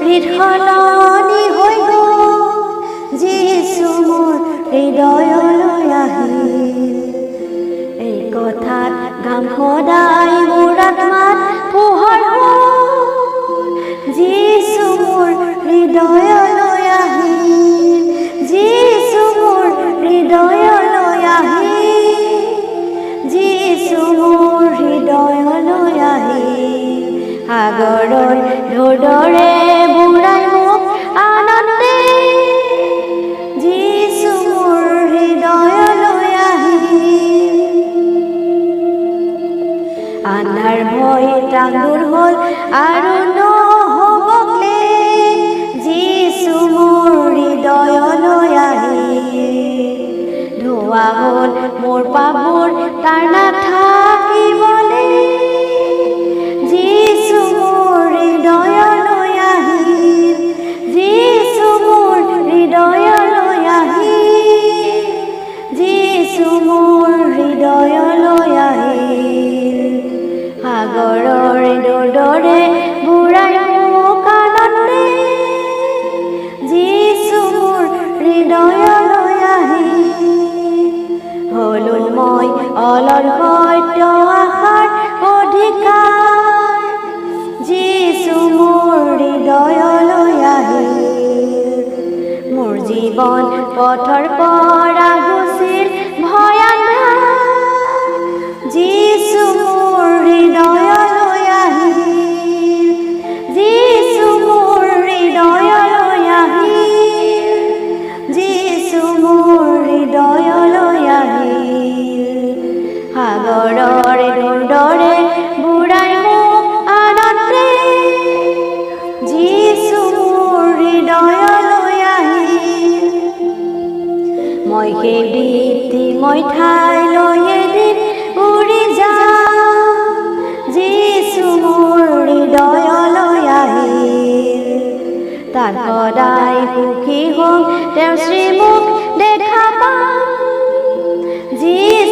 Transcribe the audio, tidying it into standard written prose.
হৃদয়নি হৈ গ'ল যিছু মোৰ হৃদয়লৈ আহিল এই কথাত গাম সদায় মোৰ আত্মাত পোহৰ হ'ল যিছু মোৰ হৃদয়লৈ আহিল যিছু মোৰ হৃদয়লৈ আহিল যিছু মোৰ হৃদয়লৈ আহিল সাগৰৰ ঢৌৰে বুৰাই মোক আনন্দে যিছু মোৰ হৃদয়লৈ আহিল আন্ধাৰ ভয় দূৰ হ'ল আৰু নহ'ব ক্লেশ যিছু মোৰ হৃদয়লৈ আহিল ধোৱা হ'ল মোৰ পাপবোৰ তাৰ নাথাকিবলৈ যিছু মোৰ হৃদয়লৈ আহিল যিছু মোৰ হৃদয়লৈ আহিল যিছু মোৰ হৃদয়লৈ আহিল সাগৰৰ দৰে বুৰাই মোক আনন্দে যিছু মোৰ হৃদয়লৈ আহিল হলো মই অলস সত্য আশাৰ অধিকাৰ যিছু মোৰ হৃদয়লৈ আহিল মোৰ জীৱন পথৰ পৰা গুচিল ভয়ানক যিছু মোৰ হৃদয়লৈ আহিল যিছু মোৰ হৃদয়লৈ আহিল যিছু মোৰ হৃদয়লৈ আহিল সাগৰৰ দৰে বুৰাই মোক আনন্দে যিছু মোৰ হৃদয়লৈ আহিল মই সেই দীপ্তিময় ঠাইলৈ এদিন উৰি যাম যিছু মোৰ হৃদয়লৈ আহিল তাত সদায় সুখী হ'ম তেওঁৰ শ্ৰীমুখ দেখা পাম যিছু